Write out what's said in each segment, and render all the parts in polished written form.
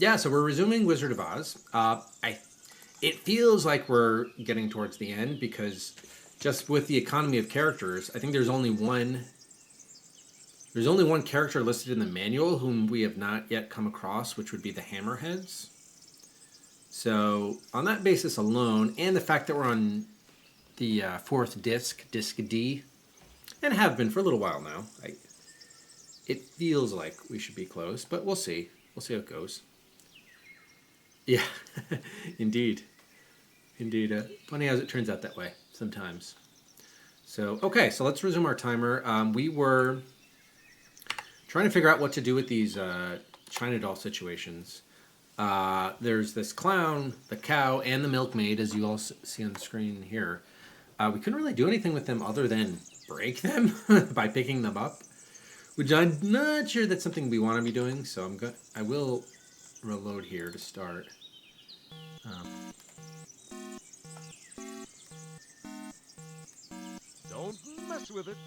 Yeah, so we're resuming Wizard of Oz. It feels like we're getting towards the end because just with the economy of characters, I think there's only one character listed in the manual whom we have not yet come across, which would be the Hammerheads. So on that basis alone, and the fact that we're on the fourth disc, disc D, and have been for a little while now, it feels like we should be close, but we'll see. We'll see how it goes. Yeah, indeed. Indeed. Funny as it turns out that way sometimes. So, okay, so let's resume our timer. We were trying to figure out what to do with these China doll situations. There's this clown, the cow, and the milkmaid, as you all see on the screen here. We couldn't really do anything with them other than break them by picking them up, which I'm not sure that's something we want to be doing. So I will reload here to start. Don't mess with it.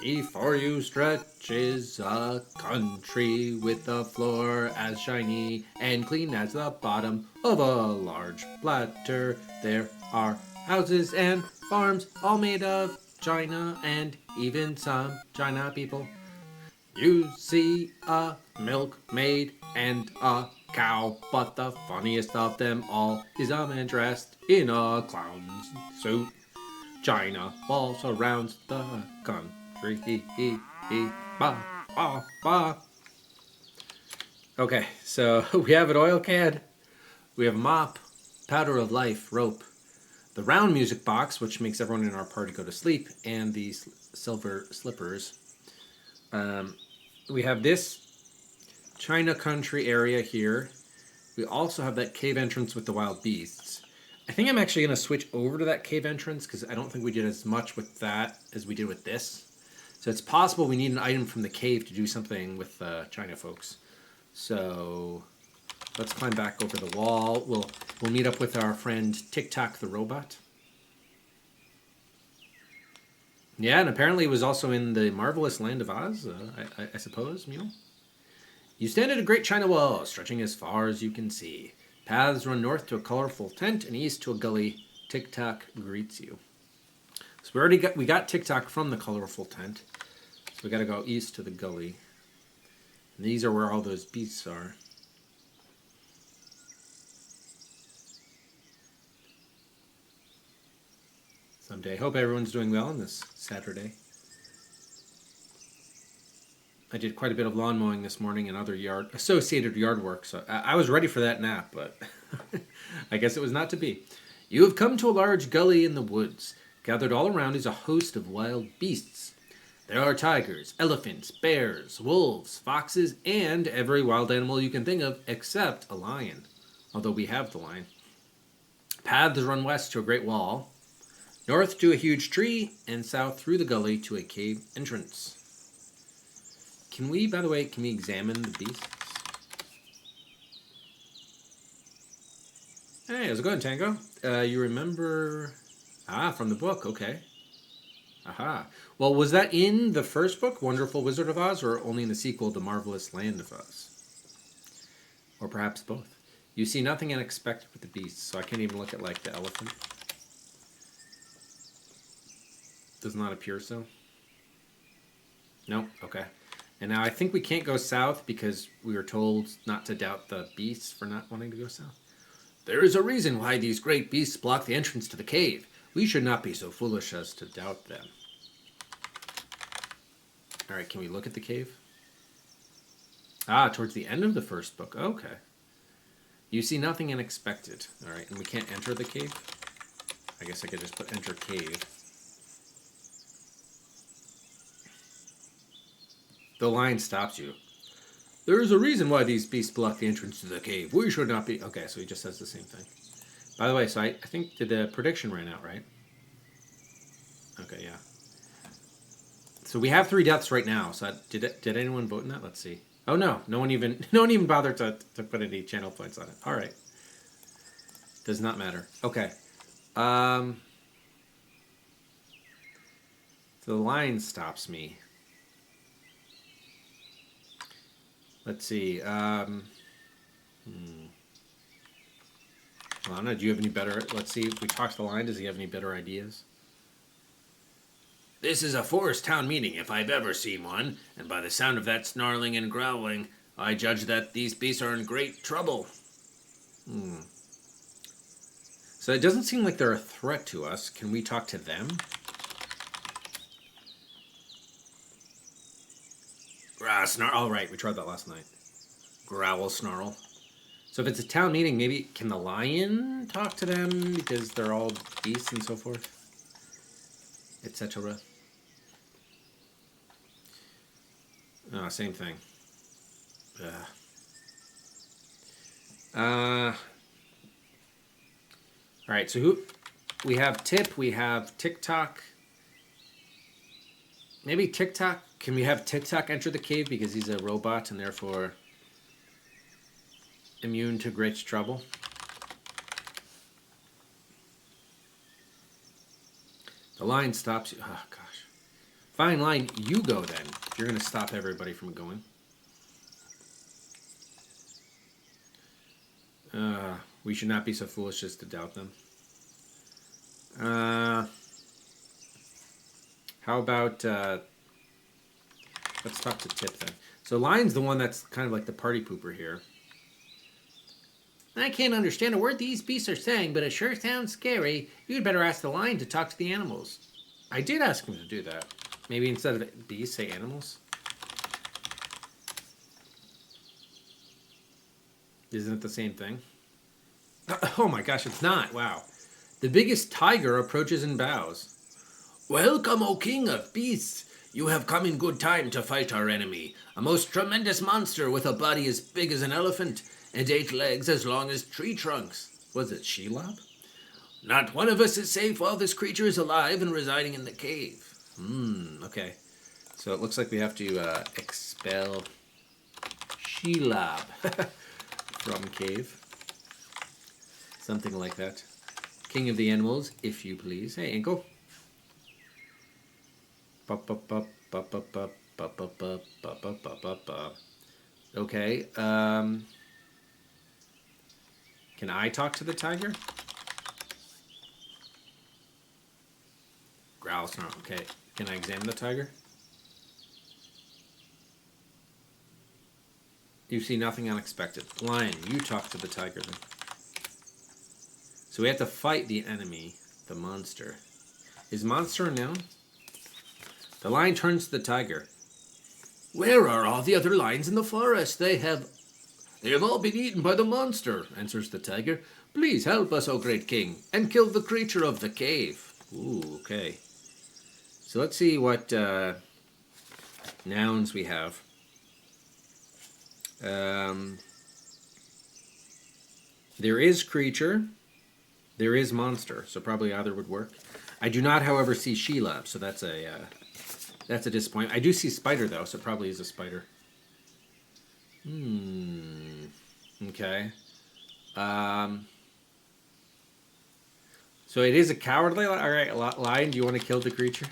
Before you stretch is a country with a floor as shiny and clean as the bottom of a large platter. There are houses and farms all made of China and even some China people. You see a milkmaid and a cow, but the funniest of them all is a man dressed in a clown's suit. China all surrounds the country. Ba, ba, ba. Okay, so we have an oil can, we have a mop, powder of life, rope, the round music box, which makes everyone in our party go to sleep, and these silver slippers. We have this China country area here. We also have that cave entrance with the wild beasts. I think I'm actually going to switch over to that cave entrance because I don't think we did as much with that as we did with this. So it's possible we need an item from the cave to do something with the China folks. So let's climb back over the wall. We'll meet up with our friend Tic-Tac the robot. Yeah, and apparently it was also in the marvelous land of Oz, I suppose, Mule. You stand at a great China wall, stretching as far as you can see. Paths run north to a colorful tent and east to a gully. Tic-Tac greets you. So we got Tic-Tac from the colorful tent. So we got to go east to the gully. And these are where all those beasts are. Someday. Hope everyone's doing well on this Saturday. I did quite a bit of lawn mowing this morning and other associated yard work, so I was ready for that nap, but I guess it was not to be. You have come to a large gully in the woods. Gathered all around is a host of wild beasts. There are tigers, elephants, bears, wolves, foxes, and every wild animal you can think of except a lion, although we have the lion. Paths run west to a great wall, north to a huge tree, and south through the gully to a cave entrance. Can we examine the beasts? Hey, how's it going, Tango? You remember... from the book, okay. Aha. Well, was that in the first book, Wonderful Wizard of Oz, or only in the sequel, The Marvelous Land of Oz? Or perhaps both. You see nothing unexpected with the beasts, so I can't even look at, like, the elephant. Does not appear so. No? Okay. And now I think we can't go south because we were told not to doubt the beasts for not wanting to go south. There is a reason why these great beasts block the entrance to the cave. We should not be so foolish as to doubt them. All right, can we look at the cave? Towards the end of the first book. Okay. You see nothing unexpected. All right, and we can't enter the cave? I guess I could just put enter cave. The line stops you. There is a reason why these beasts block the entrance to the cave. We should not be... Okay, so he just says the same thing. By the way, so I think the prediction ran out, right? Okay, yeah. So we have 3 deaths right now. So did anyone vote in that? Let's see. Oh no, no one even bothered to put any channel points on it. All right. Does not matter. Okay. So the line stops me. Let's see. Lana, do you have any better? Let's see if we talk to the line. Does he have any better ideas? This is a forest town meeting if I've ever seen one, and by the sound of that snarling and growling, I judge that these beasts are in great trouble. So it doesn't seem like they're a threat to us. Can we talk to them? Snarl. Oh, right. We tried that last night. Growl, snarl. So if it's a town meeting, maybe can the lion talk to them because they're all beasts and so forth, etc. Oh, same thing. All right. So who? We have Tip. We have TikTok. Maybe TikTok. Can we have TikTok enter the cave because he's a robot and therefore immune to great trouble? The line stops you. Oh, gosh. Fine line, you go then. If you're going to stop everybody from going. We should not be so foolish as to doubt them. How about... let's talk to Tip then. So Lion's the one that's kind of like the party pooper here. I can't understand a word these beasts are saying, but it sure sounds scary. You'd better ask the lion to talk to the animals. I did ask him to do that. Maybe instead of beasts, say animals. Isn't it the same thing? Oh my gosh, it's not. Wow. The biggest tiger approaches and bows. Welcome, O king of beasts. You have come in good time to fight our enemy, a most tremendous monster with a body as big as an elephant and 8 legs as long as tree trunks. Was it Shelob? Not one of us is safe while this creature is alive and residing in the cave. Okay. So it looks like we have to expel Shelob from cave. Something like that. King of the animals, if you please. Hey, Inkle. Okay. Can I talk to the tiger? Growl, snarl. Okay. Can I examine the tiger? You see nothing unexpected. Lion, you talk to the tiger then. So we have to fight the enemy, the monster. Is monster a noun? The lion turns to the tiger. Where are all the other lions in the forest? They have all been eaten by the monster, answers the tiger. Please help us, O great king, and kill the creature of the cave. Ooh, okay. So let's see what nouns we have. There is creature. There is monster, so probably either would work. I do not, however, see Shelob, so that's a disappointment. I do see spider, though, so it probably is a spider. Okay. So it is a cowardly lion. All right, lion, do you want to kill the creature?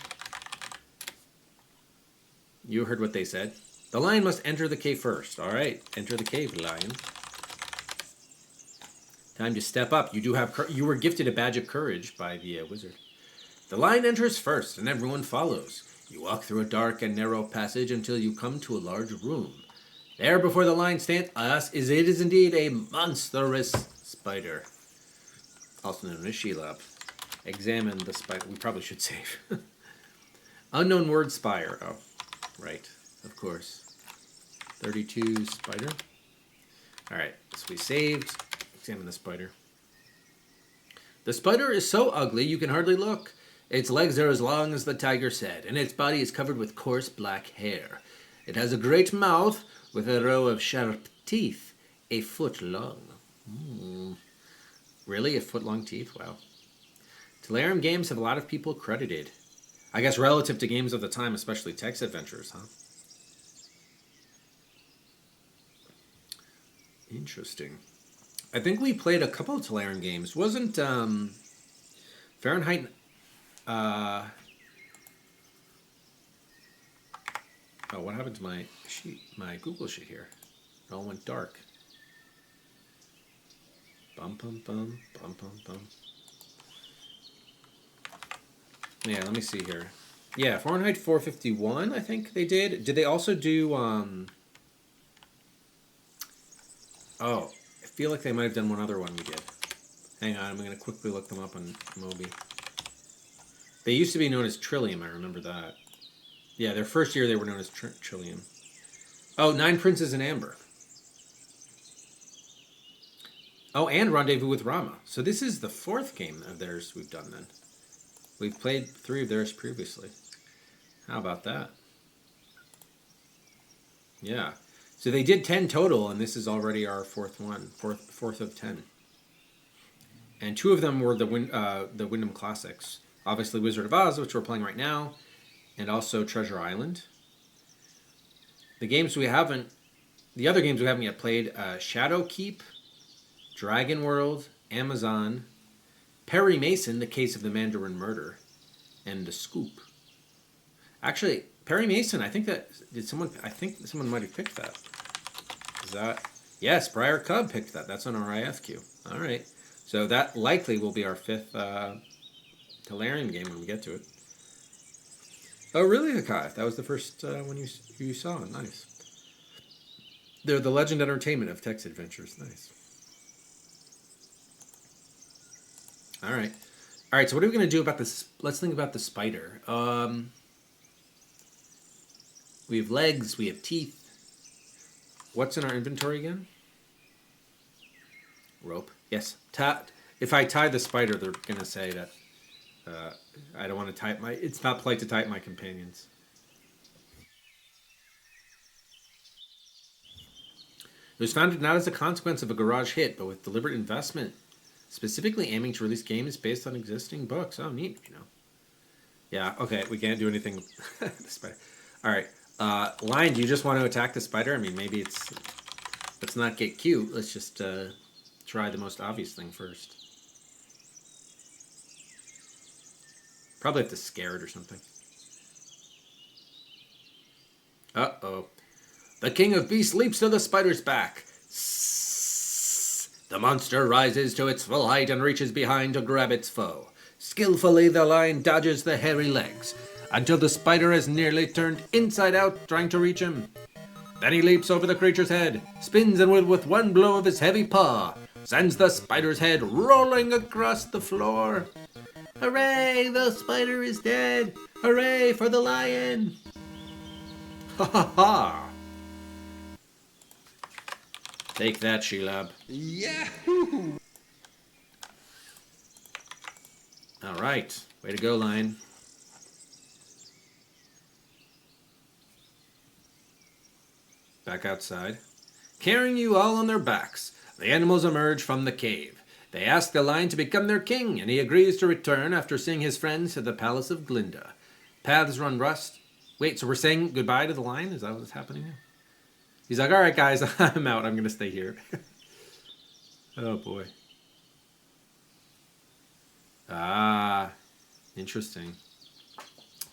You heard what they said. The lion must enter the cave first. All right, enter the cave, lion. Time to step up. You were gifted a badge of courage by the wizard. The lion enters first, and everyone follows. You walk through a dark and narrow passage until you come to a large room. There before the lion stands, it is indeed a monstrous spider, also known as Shelob. Examine the spider. We probably should save. Unknown word spire. Oh, right. Of course. 32 spider. All right. So we saved. Examine the spider. The spider is so ugly you can hardly look. Its legs are as long as the tiger said, and its body is covered with coarse black hair. It has a great mouth with a row of sharp teeth, a foot long. Really? A foot long teeth? Wow. Telarium games have a lot of people credited. I guess relative to games of the time, especially text adventures, huh? Interesting. I think we played a couple of Telarium games. Wasn't Fahrenheit... oh, what happened to my sheet, my Google sheet here? It all went dark. Bum, bum, bum, bum, bum, bum. Yeah, let me see here. Yeah, Fahrenheit 451, I think they did. Did they also do, Oh, I feel like they might have done one other one we did. Hang on, I'm going to quickly look them up on Moby. They used to be known as Trillium, I remember that. Yeah, their first year they were known as Trillium. Oh, Nine Princes in Amber. Oh, and Rendezvous with Rama. So this is the 4th game of theirs we've done then. We've played 3 of theirs previously. How about that? Yeah. So they did 10 total, and this is already our 4th one. Fourth of 10. And 2 of them were the Windham Classics. Obviously Wizard of Oz, which we're playing right now, and also Treasure Island. The other games we haven't yet played, Shadow Keep, Dragon World, Amazon, Perry Mason, The Case of the Mandarin Murder, and The Scoop. Actually, Perry Mason, I think someone might have picked that. Is that? Yes, Briar Cub picked that. That's on our IFQ. All right. So that likely will be our 5th Telarium game when we get to it. Oh, really, Hakai? That was the first one you saw. Nice. They're the Legend Entertainment of text adventures. Nice. All right. All right, so what are we going to do about this? Let's think about the spider. We have legs. We have teeth. What's in our inventory again? Rope. Yes. If I tie the spider, they're going to say that I don't want to tie it. It's not polite to tie my companions. It was founded not as a consequence of a garage hit, but with deliberate investment, specifically aiming to release games based on existing books. Oh, neat, Yeah, okay, we can't do anything with the spider. All right. Lion, do you just want to attack the spider? I mean, maybe let's not get cute. Let's just try the most obvious thing first. Probably have to scare it or something. Uh-oh. The king of beasts leaps to the spider's back. The monster rises to its full height and reaches behind to grab its foe. Skillfully, the lion dodges the hairy legs until the spider has nearly turned inside out, trying to reach him. Then he leaps over the creature's head, spins, and with one blow of his heavy paw, sends the spider's head rolling across the floor. Hooray, the spider is dead! Hooray for the lion! Ha ha ha! Take that, Shelob. Yahoo! All right. Way to go, lion. Back outside. Carrying you all on their backs, the animals emerge from the cave. They ask the lion to become their king, and he agrees to return after seeing his friends to the palace of Glinda. Paths run rust. Wait, so we're saying goodbye to the lion? Is that what's happening now? He's like, all right, guys, I'm out. I'm going to stay here. Oh, boy. Ah, interesting.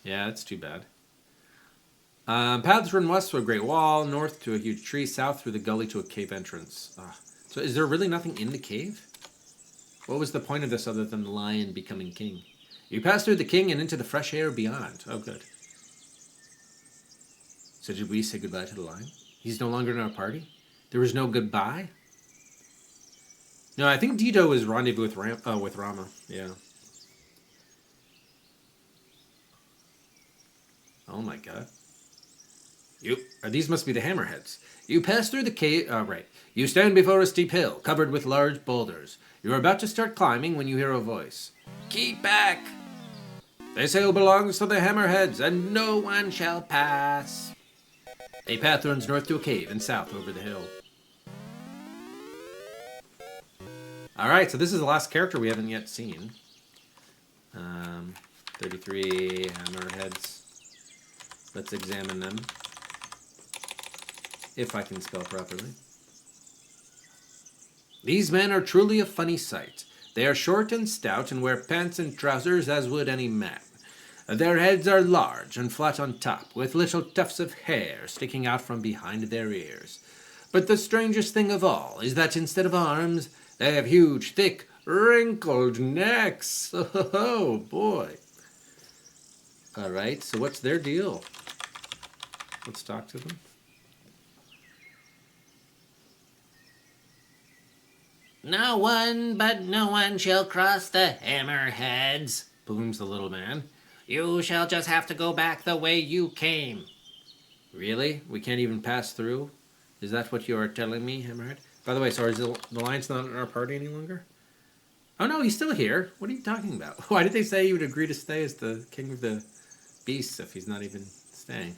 Yeah, that's too bad. Paths run west to a great wall, north to a huge tree, south through the gully to a cave entrance. So is there really nothing in the cave? What was the point of this other than the lion becoming king? You pass through the king and into the fresh air beyond. Oh, good. So did we say goodbye to the lion? He's no longer in our party? There was no goodbye? No, I think Dido is rendezvous with Rama. Yeah. Oh my god. These must be the hammerheads. You pass through the cave. Right. You stand before a steep hill covered with large boulders. You are about to start climbing when you hear a voice. Keep back! This hill belongs to the hammerheads, and no one shall pass. A path runs north to a cave and south over the hill. Alright, so this is the last character we haven't yet seen. 33 hammerheads. Let's examine them. If I can spell properly. These men are truly a funny sight. They are short and stout and wear pants and trousers as would any man. Their heads are large and flat on top, with little tufts of hair sticking out from behind their ears. But the strangest thing of all is that instead of arms, they have huge, thick, wrinkled necks. Oh, boy. All right, so what's their deal? Let's talk to them. No one shall cross the hammerheads, booms the little man. You shall just have to go back the way you came. Really? We can't even pass through? Is that what you are telling me, Hammerhead? By the way, sorry, is the lion's not in our party any longer? Oh no, he's still here. What are you talking about? Why did they say he would agree to stay as the king of the beasts if he's not even staying?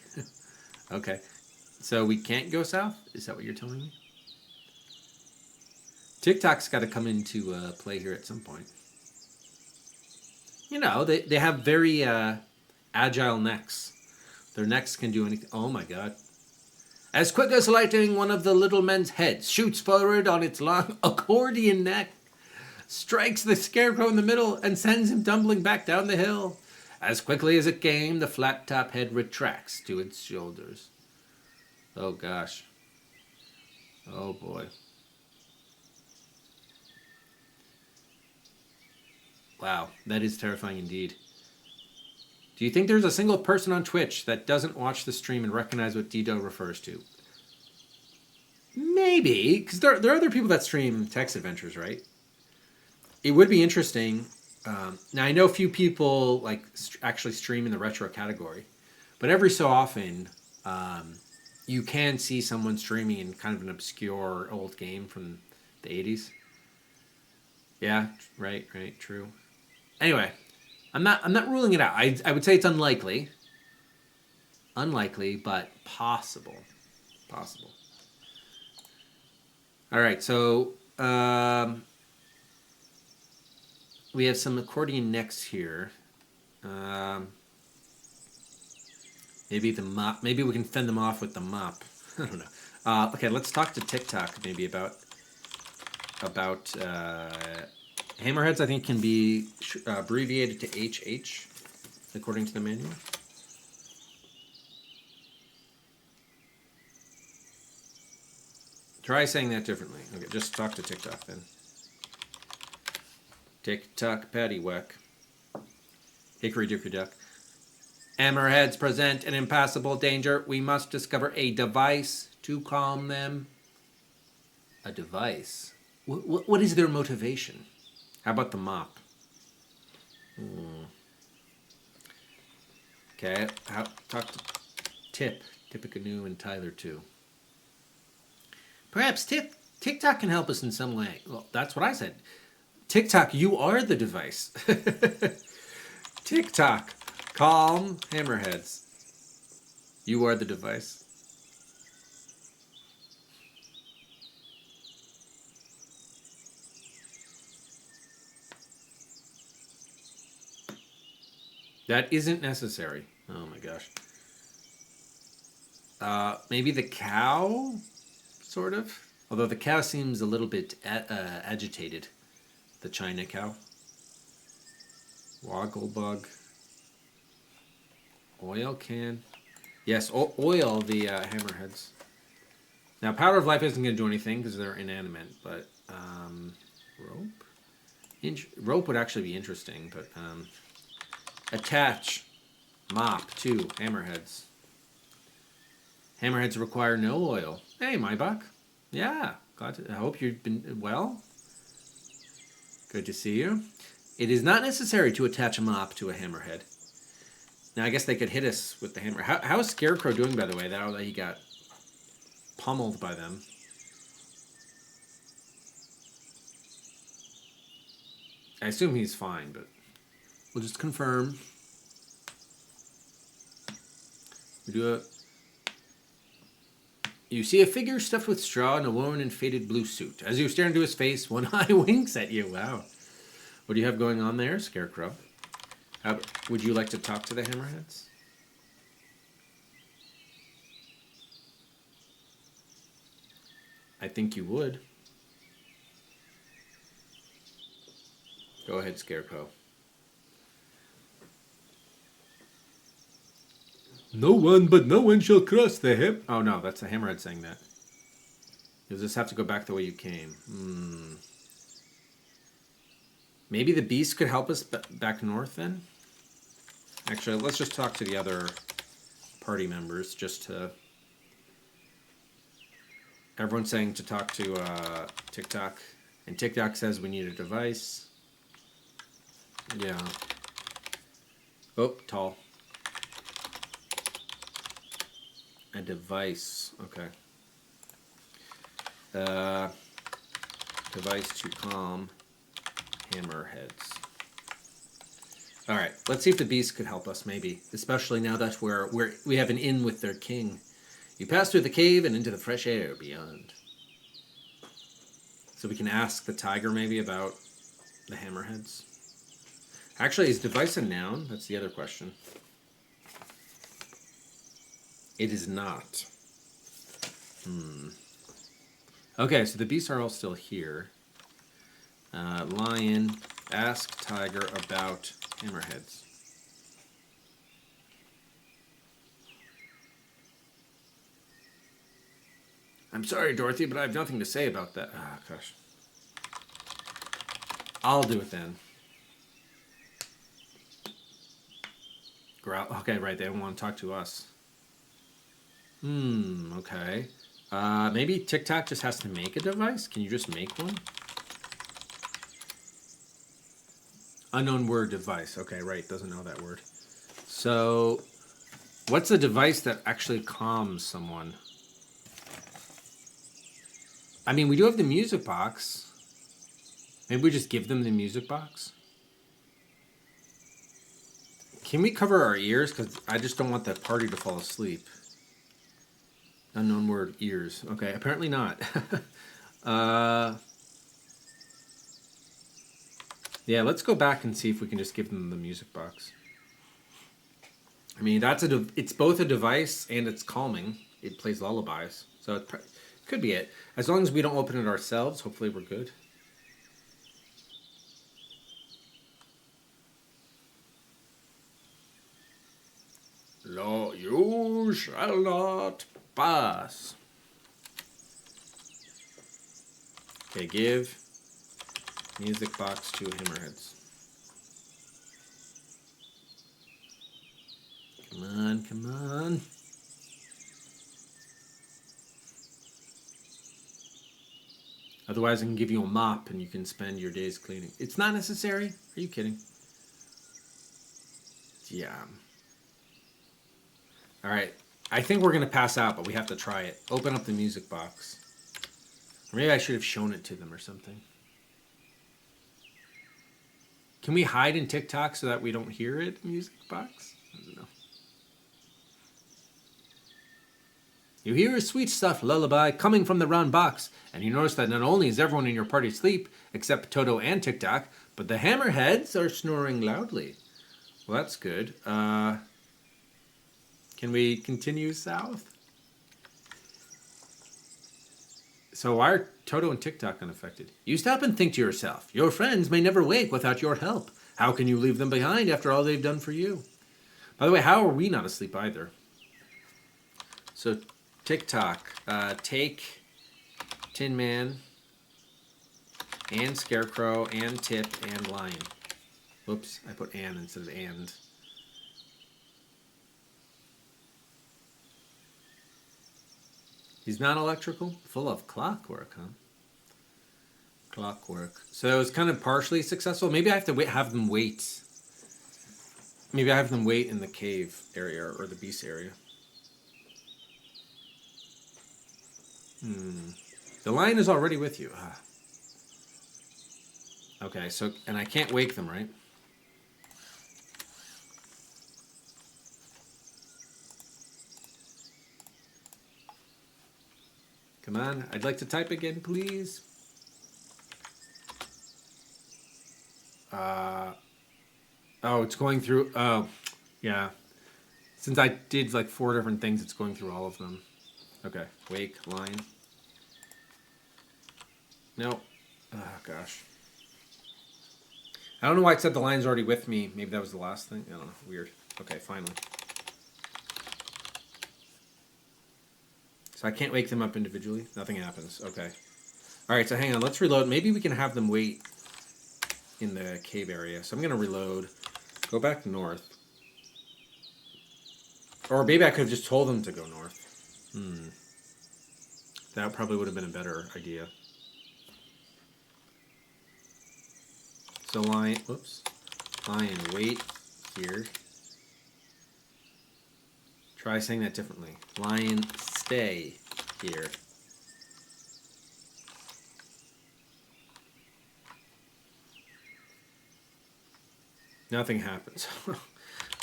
Okay. So we can't go south? Is that what you're telling me? TikTok's got to come into play here at some point. You know, they have very agile necks. Their necks can do anything. Oh my god. As quick as lightning, one of the little men's heads shoots forward on its long accordion neck, strikes the scarecrow in the middle, and sends him tumbling back down the hill. As quickly as it came, the flat-top head retracts to its shoulders. Oh gosh. Oh boy. Wow, that is terrifying indeed. Do you think there's a single person on Twitch that doesn't watch the stream and recognize what Dido refers to? Maybe, because there are other people that stream text adventures, right? It would be interesting. Now, I know a few people like actually stream in the retro category, but every so often you can see someone streaming in kind of an obscure old game from the 80s. Yeah, right, true. Anyway, I'm not ruling it out. I would say it's unlikely. Unlikely, but possible. Possible. All right, so we have some accordion necks here. Maybe the mop. Maybe we can fend them off with the mop. I don't know. Okay, let's talk to TikTok maybe about hammerheads. I think can be abbreviated to HH according to the manual. Try saying that differently. Okay, just talk to TikTok then. TikTok paddywhack. Hickory dickory dock. Hammerheads present an impassable danger. We must discover a device to calm them. A device? What is their motivation? How about the mop? Okay, talk to Tippecanoe, and Tyler too. Perhaps TikTok can help us in some way. Well, that's what I said. TikTok, you are the device. TikTok, calm hammerheads. You are the device. That isn't necessary. Oh my gosh. Maybe the cow, sort of. Although the cow seems a little bit agitated. The China cow. Wogglebug. Oil can. Yes, oil the hammerheads. Now, Powder of Life isn't going to do anything because they're inanimate, but rope? Rope would actually be interesting, but attach mop to hammerheads. Hammerheads require no oil. Hey, my buck. Yeah, I hope you've been well. Good to see you. It is not necessary to attach a mop to a hammerhead. Now, I guess they could hit us with the hammer. How is Scarecrow doing, by the way, now that he got pummeled by them? I assume he's fine, but we'll just confirm. We do a... You see a figure stuffed with straw and a woman in faded blue suit. As you stare into his face, one eye winks at you. Wow. What do you have going on there, Scarecrow? Would you like to talk to the hammerheads? I think you would. Go ahead, Scarecrow. No one shall cross the hip. Oh no, that's the hammerhead saying that. You'll just have to go back the way you came. Maybe the beast could help us back north then? Actually, let's just talk to the other party members just to... Everyone's saying to talk to TikTok. And TikTok says we need a device. Yeah. Oh, tall. A device. Okay. Device to calm hammerheads. All right, let's see if the beast could help us, maybe. Especially now that we have an inn with their king. You pass through the cave and into the fresh air beyond. So we can ask the tiger maybe about the hammerheads. Actually, is device a noun? That's the other question. It is not. Okay, so the beasts are all still here. Lion, ask tiger about hammerheads. I'm sorry, Dorothy, but I have nothing to say about that. Ah, gosh. I'll do it then. Growl. Okay, right. They don't want to talk to us. Okay. Maybe TikTok just has to make a device? Can you just make one? Unknown word device. Okay, right. Doesn't know that word. So, what's a device that actually calms someone? I mean, we do have the music box. Maybe we just give them the music box? Can we cover our ears? Because I just don't want the party to fall asleep. Unknown word, ears. Okay, apparently not. Yeah, let's go back and see if we can just give them the music box. I mean, it's both a device and it's calming. It plays lullabies. So it could be it. As long as we don't open it ourselves, hopefully we're good. Law, you shall not pass. Okay, give music box to hammerheads. Come on, come on. Otherwise, I can give you a mop and you can spend your days cleaning. It's not necessary? Are you kidding? Yeah. All right. I think we're going to pass out, but we have to try it. Open up the music box. Or maybe I should have shown it to them or something. Can we hide in TikTok so that we don't hear it, music box? I don't know. You hear a sweet stuff lullaby coming from the round box, and you notice that not only is everyone in your party asleep, except Toto and TikTok, but the hammerheads are snoring loudly. Well, that's good. Can we continue south? So why are Toto and TikTok unaffected? You stop and think to yourself, your friends may never wake without your help. How can you leave them behind after all they've done for you? By the way, how are we not asleep either? So TikTok, take Tin Man and Scarecrow and Tip and Lion. Whoops, I put and instead of and. He's not electrical? Full of clockwork, huh? Clockwork. So it's kind of partially successful. Maybe I have to have them wait. Maybe I have them wait in the cave area or the beast area. The lion is already with you. Ah. Okay, so, and I can't wake them, right? Come on, I'd like to type again, please. Oh, it's going through, oh, yeah. Since I did like 4 different things, it's going through all of them. Okay, wake, line. No. Oh, gosh. I don't know why it said the line's already with me. Maybe that was the last thing. I don't know. Weird. Okay, finally. So I can't wake them up individually. Nothing happens. Okay. All right, so hang on. Let's reload. Maybe we can have them wait in the cave area. So I'm going to reload. Go back north. Or maybe I could have just told them to go north. That probably would have been a better idea. So lion, wait here. Try saying that differently. Lion, stay here. Nothing happens.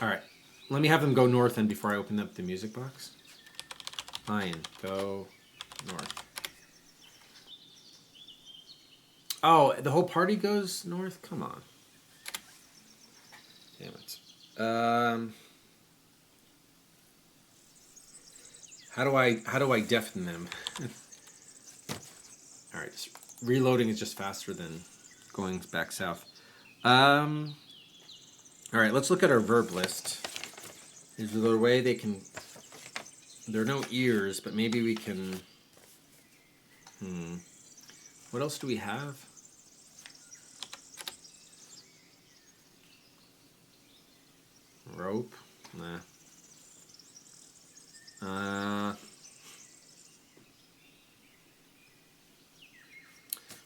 All right. Let me have them go north then before I open up the music box. Lion, go north. Oh, the whole party goes north? Come on. Damn it. How do I deafen them? All right. Reloading is just faster than going back south. All right, let's look at our verb list. Is there a way they can... There are no ears, but maybe we can... What else do we have? Rope? Nah.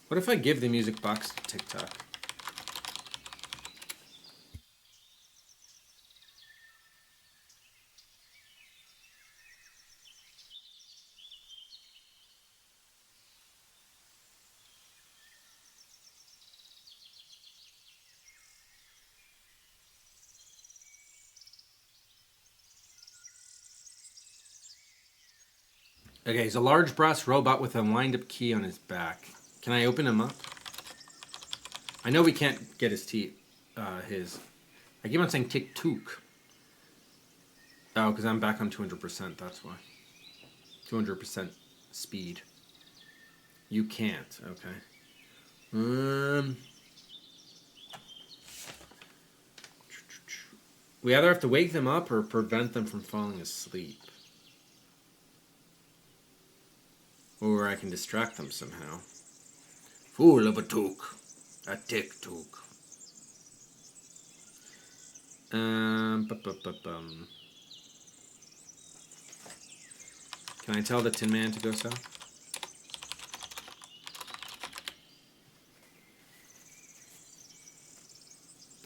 What if I give the music box to TikTok? Okay, he's a large brass robot with a wind-up key on his back. Can I open him up? I know we can't get his teeth. I keep on saying tick-took. Oh, because I'm back on 200%, that's why. 200% speed. You can't, okay. We either have to wake them up or prevent them from falling asleep. Or I can distract them somehow. Fool of a took. A tick-took. Can I tell the Tin Man to go south?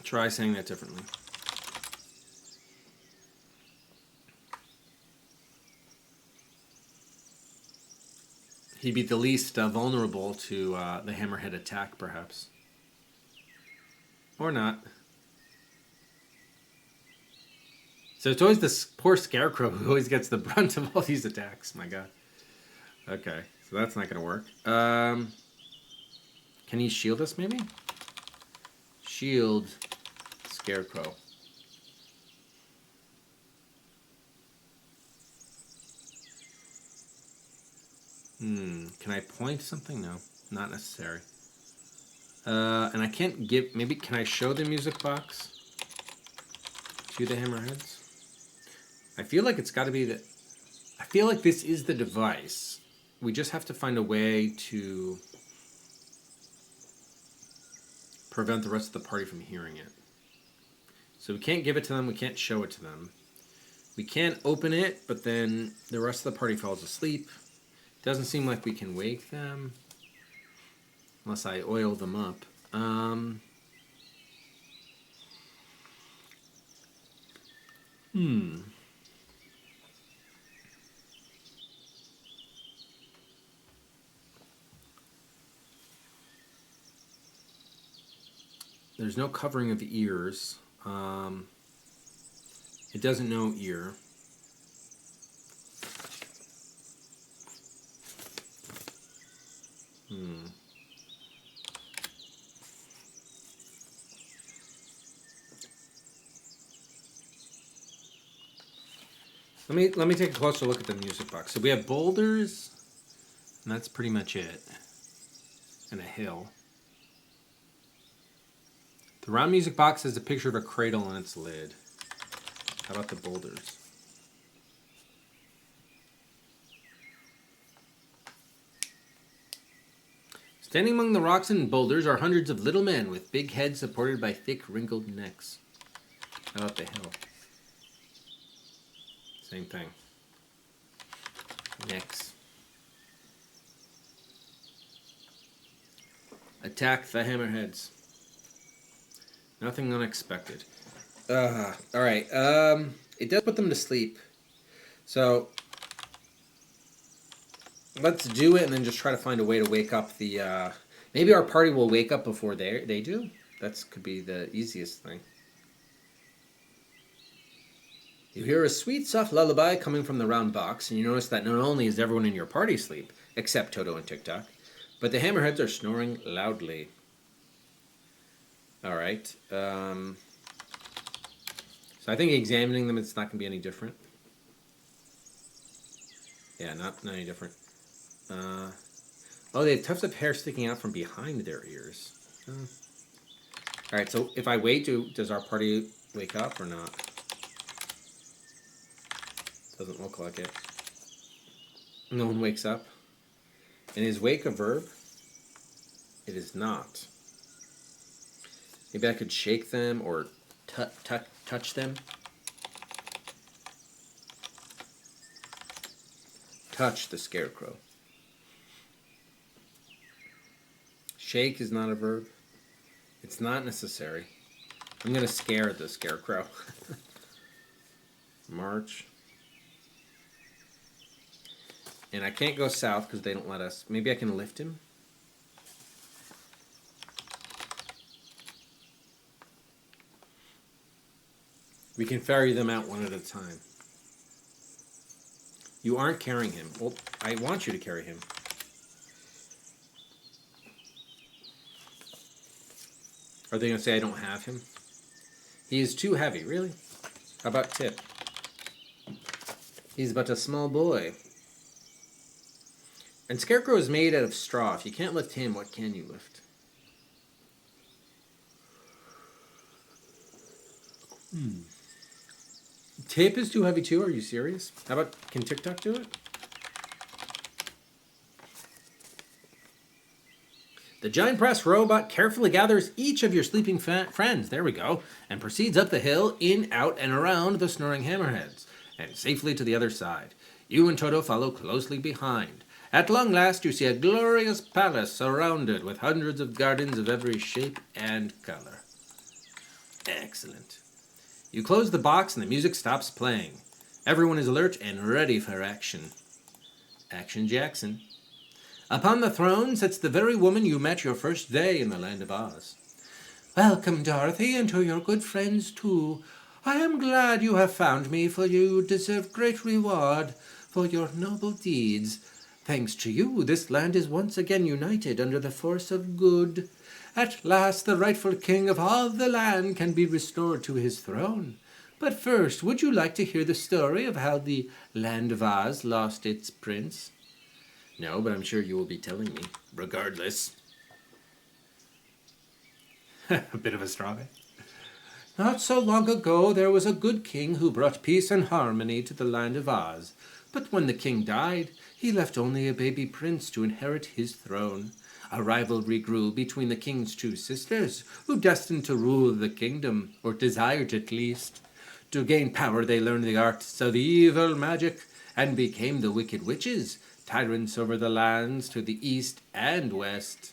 Try saying that differently. He'd be the least vulnerable to the hammerhead attack, perhaps. Or not. So it's always this poor scarecrow who always gets the brunt of all these attacks. My god. Okay, so that's not going to work. Can he shield us, maybe? Shield scarecrow. Can I point something? No, not necessary. And I can't give... Maybe can I show the music box to the hammerheads? I feel like it's got to be the... I feel like this is the device. We just have to find a way to prevent the rest of the party from hearing it. So we can't give it to them. We can't show it to them. We can't open it, but then the rest of the party falls asleep. Doesn't seem like we can wake them. Unless I oil them up. There's no covering of ears. It doesn't know ear. Let me take a closer look at the music box. So we have boulders, and that's pretty much it. And a hill. The round music box has a picture of a cradle on its lid. How about the boulders? Standing among the rocks and boulders are hundreds of little men with big heads supported by thick, wrinkled necks. How about the hill? Same thing. Necks. Attack the hammerheads. Nothing unexpected. Alright, it does put them to sleep. So, let's do it and then just try to find a way to wake up the, maybe our party will wake up before they do? That could be the easiest thing. You hear a sweet, soft lullaby coming from the round box, and you notice that not only is everyone in your party asleep, except Toto and Tic-Tac, but the hammerheads are snoring loudly. Alright. So I think examining them, it's not going to be any different. Yeah, not any different. Oh, they have tufts of hair sticking out from behind their ears. Alright, so if I wait, does our party wake up or not? Doesn't look like it. No one wakes up. And is wake a verb? It is not. Maybe I could shake them or touch them. Touch the scarecrow. Shake is not a verb. It's not necessary. I'm going to scare the scarecrow. March. And I can't go south because they don't let us. Maybe I can lift him. We can ferry them out one at a time. You aren't carrying him. Well, I want you to carry him. Are they going to say I don't have him? He is too heavy, really? How about Tip? He's but a small boy. And Scarecrow is made out of straw. If you can't lift him, what can you lift? Tip is too heavy too? Are you serious? How about, can Tic-Tac do it? The giant press robot carefully gathers each of your sleeping friends, there we go, and proceeds up the hill, in, out, and around the snoring hammerheads, and safely to the other side. You and Toto follow closely behind. At long last you see a glorious palace surrounded with hundreds of gardens of every shape and color. Excellent. You close the box and the music stops playing. Everyone is alert and ready for action. Action Jackson. Upon the throne sits the very woman you met your first day in the Land of Oz. Welcome, Dorothy, and to your good friends, too. I am glad you have found me, for you deserve great reward for your noble deeds. Thanks to you, this land is once again united under the force of good. At last, the rightful king of all the land can be restored to his throne. But first, would you like to hear the story of how the Land of Oz lost its prince? No, but I'm sure you will be telling me, regardless. A bit of a straw man. Not so long ago, there was a good king who brought peace and harmony to the Land of Oz. But when the king died, he left only a baby prince to inherit his throne. A rivalry grew between the king's two sisters, who destined to rule the kingdom, or desired at least. To gain power, they learned the arts of evil magic, and became the wicked witches, tyrants over the lands to the east and west.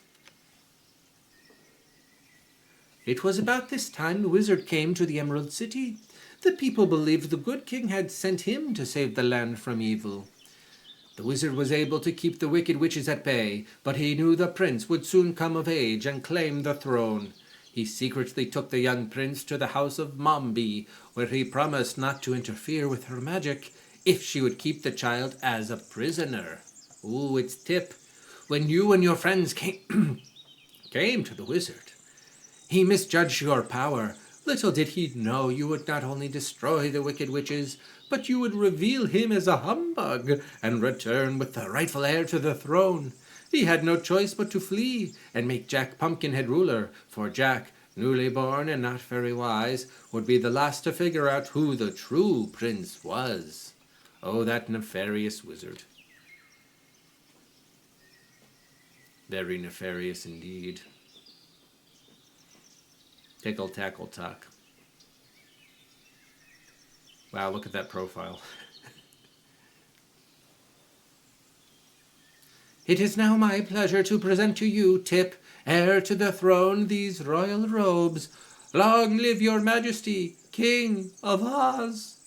It was about this time the wizard came to the Emerald City. The people believed the good king had sent him to save the land from evil. The wizard was able to keep the wicked witches at bay, but he knew the prince would soon come of age and claim the throne. He secretly took the young prince to the house of Mombi, where he promised not to interfere with her magic if she would keep the child as a prisoner. Ooh, it's Tip. When you and your friends came to the wizard, he misjudged your power. Little did he know you would not only destroy the wicked witches, but you would reveal him as a humbug and return with the rightful heir to the throne. He had no choice but to flee and make Jack Pumpkinhead ruler, for Jack, newly born and not very wise, would be the last to figure out who the true prince was. Oh, that nefarious wizard. Very nefarious indeed. Tickle, tackle, tuck. Wow, look at that profile. It is now my pleasure to present to you, Tip, heir to the throne, these royal robes. Long live your majesty, King of Oz.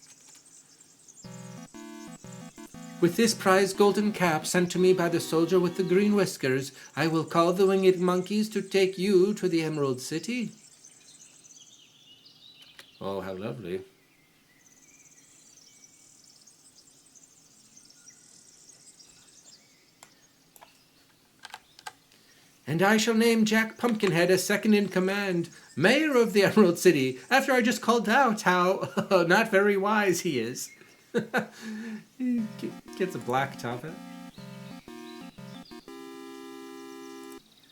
With this prize golden cap sent to me by the soldier with the green whiskers, I will call the winged monkeys to take you to the Emerald City. Oh, how lovely. And I shall name Jack Pumpkinhead as second in command, mayor of the Emerald City, after I just called out how not very wise he is. He gets a black top hat.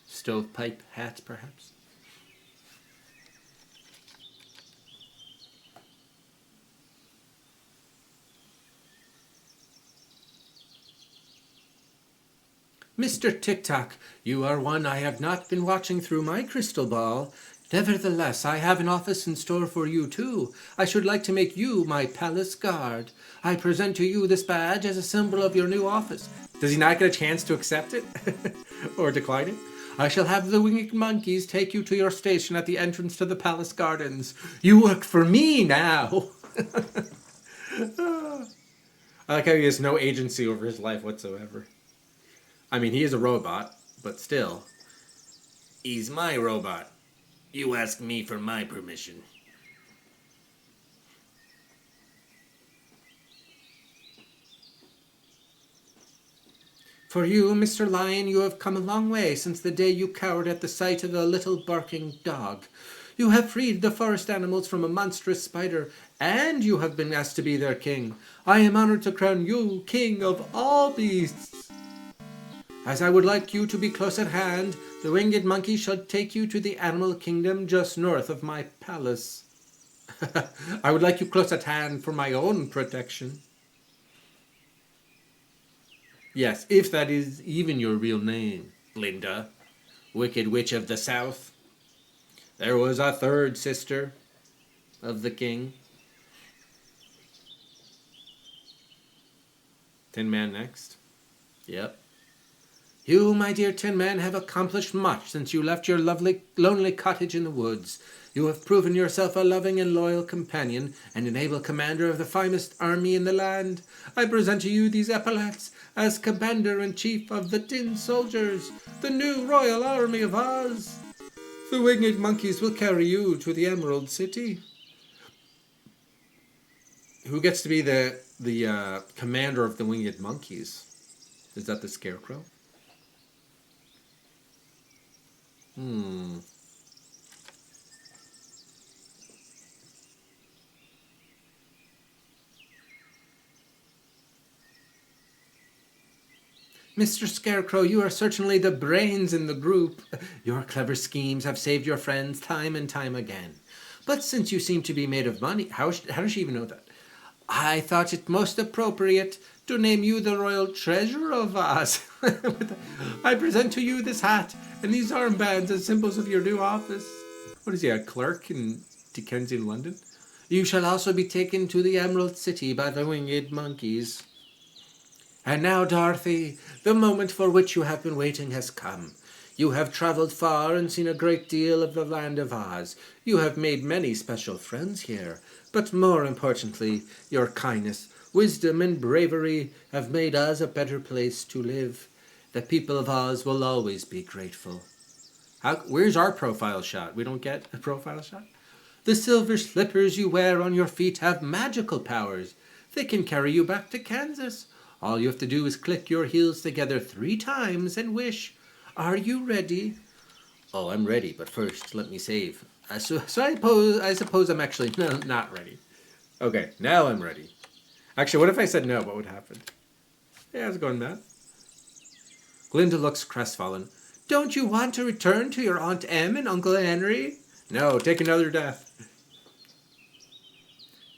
Stovepipe hat, perhaps. Mr. Tick-Tock, you are one I have not been watching through my crystal ball. Nevertheless, I have an office in store for you, too. I should like to make you my palace guard. I present to you this badge as a symbol of your new office. Does he not get a chance to accept it? Or decline it? I shall have the winged monkeys take you to your station at the entrance to the palace gardens. You work for me now! I like how he has no agency over his life whatsoever. I mean, he is a robot, but still. He's my robot. You ask me for my permission. For you, Mr. Lion, you have come a long way since the day you cowered at the sight of a little barking dog. You have freed the forest animals from a monstrous spider, and you have been asked to be their king. I am honored to crown you king of all beasts. As I would like you to be close at hand, the winged monkey shall take you to the animal kingdom just north of my palace. I would like you close at hand for my own protection. Yes, if that is even your real name, Glinda, Wicked Witch of the South. There was a third sister of the king. Tin Man next. Yep. You, my dear Tin Man, have accomplished much since you left your lovely, lonely cottage in the woods. You have proven yourself a loving and loyal companion, and an able commander of the finest army in the land. I present to you these epaulets as Commander-in-Chief of the Tin Soldiers, the new Royal Army of Oz. The winged monkeys will carry you to the Emerald City. Who gets to be the commander of the winged monkeys? Is that the Scarecrow? Mr. Scarecrow, you are certainly the brains in the group. Your clever schemes have saved your friends time and time again. But since you seem to be made of money, how does she even know that? I thought it most appropriate to name you the Royal Treasurer of Oz. I present to you this hat and these armbands as symbols of your new office. What is he, a clerk in Dickensian London? You shall also be taken to the Emerald City by the winged monkeys. And now, Dorothy, the moment for which you have been waiting has come. You have traveled far and seen a great deal of the land of Oz. You have made many special friends here. But more importantly, your kindness, wisdom, and bravery have made Oz a better place to live. The people of Oz will always be grateful. Where's our profile shot? We don't get a profile shot? The silver slippers you wear on your feet have magical powers. They can carry you back to Kansas. All you have to do is click your heels together 3 times and wish. Are you ready? Oh, I'm ready, but first let me save. So I suppose I'm actually not ready. Okay, now I'm ready. Actually, what if I said no? What would happen? Hey, how's it going, Matt? Glinda looks crestfallen. Don't you want to return to your Aunt Em and Uncle Henry? No, take another death.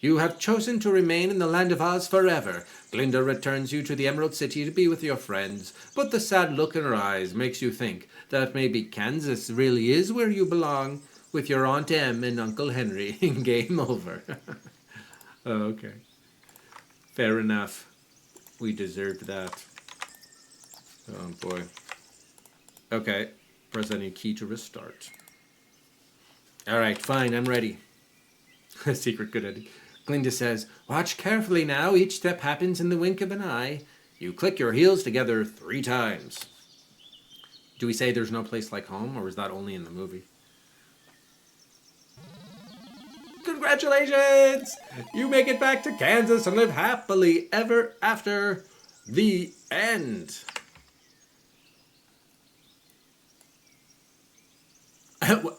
You have chosen to remain in the land of Oz forever. Glinda returns you to the Emerald City to be with your friends, but the sad look in her eyes makes you think that maybe Kansas really is where you belong, with your Aunt Em and Uncle Henry. Game over. Okay. Fair enough. We deserved that. Oh boy. Okay. Press any key to restart. Alright, fine, I'm ready. Secret good idea. Glinda says, watch carefully now. Each step happens in the wink of an eye. You click your heels together 3 times. Do we say there's no place like home, or is that only in the movie? Congratulations! You make it back to Kansas and live happily ever after. The end.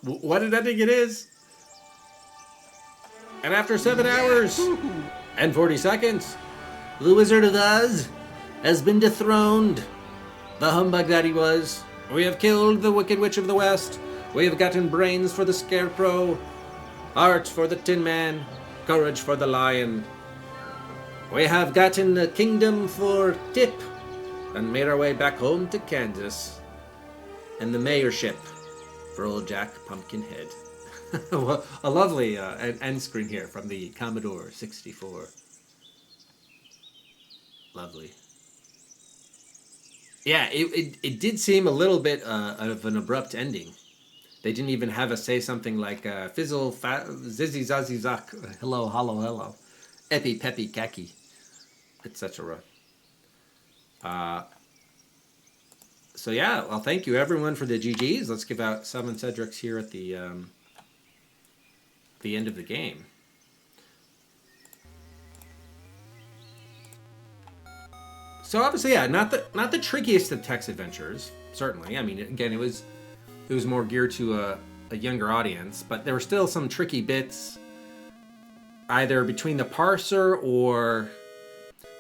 What an ending it is. And after 7 hours and 40 seconds, the Wizard of Oz has been dethroned. The humbug that he was. We have killed the Wicked Witch of the West. We have gotten brains for the Scarecrow, heart for the Tin Man, courage for the Lion. We have gotten the kingdom for Tip and made our way back home to Kansas. And the mayorship for old Jack Pumpkinhead. Well, a lovely end screen here from the Commodore 64. Lovely. Yeah, it did seem a little bit of an abrupt ending. They didn't even have us say something like fizzle, zizzy, zazzy, zuck, hello, hello, hello, epi, peppy, khaki, etc. So yeah, well, thank you everyone for the GGs. Let's give out 7 Cedrics here at the end of the game. So obviously, yeah, not the trickiest of text adventures. Certainly, I mean, again, it was more geared to a younger audience, but there were still some tricky bits, either between the parser or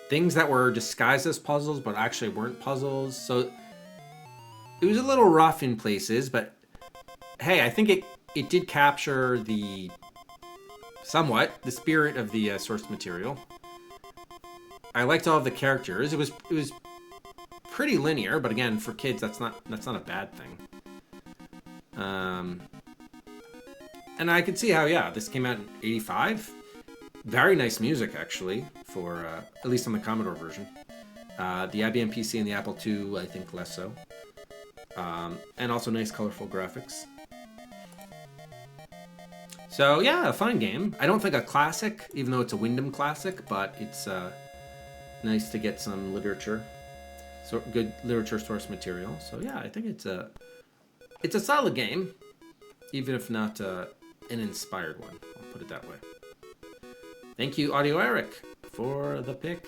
things that were disguised as puzzles but actually weren't puzzles. So it was a little rough in places, but hey, I think it did capture the spirit of the source material. I liked all of the characters. It was pretty linear, but again, for kids, that's not a bad thing. And I could see how, yeah, this came out in '85. Very nice music, actually, for at least on the Commodore version. The IBM PC and the Apple II, I think, less so. And also nice, colorful graphics. So yeah, a fine game. I don't think a classic, even though it's a Windham Classic, but it's nice to get some literature, so good literature source material. So yeah, I think it's a solid game, even if not an inspired one. I'll put it that way. Thank you, Audio Eric, for the pick.